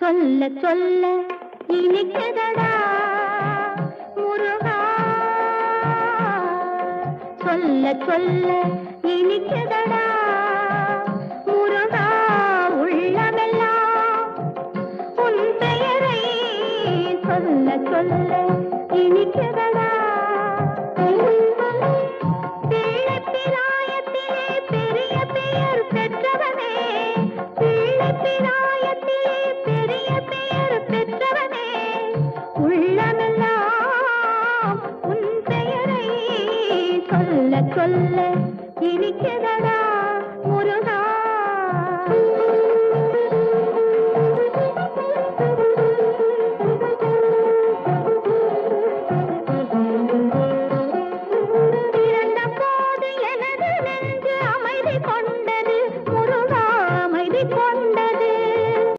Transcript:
சொல்ல சொல்ல இனிக்குதடா முருகா, சொல்ல சொல்ல இனிக்குதடா முருகா, உள்ளமெல்லாம் உன் பெயரை சொல்ல சொல்ல இனிக்குதடா. பிள்ளைப்பிராயத்திலே பெரிய பெயர் பெற்றவனே, பிள்ளைப்பிராயத்திலே பெரிய பெயர் பெற்றவனே, உள்ளமெல்லாம் உன் பெயரை சொல்ல சொல்ல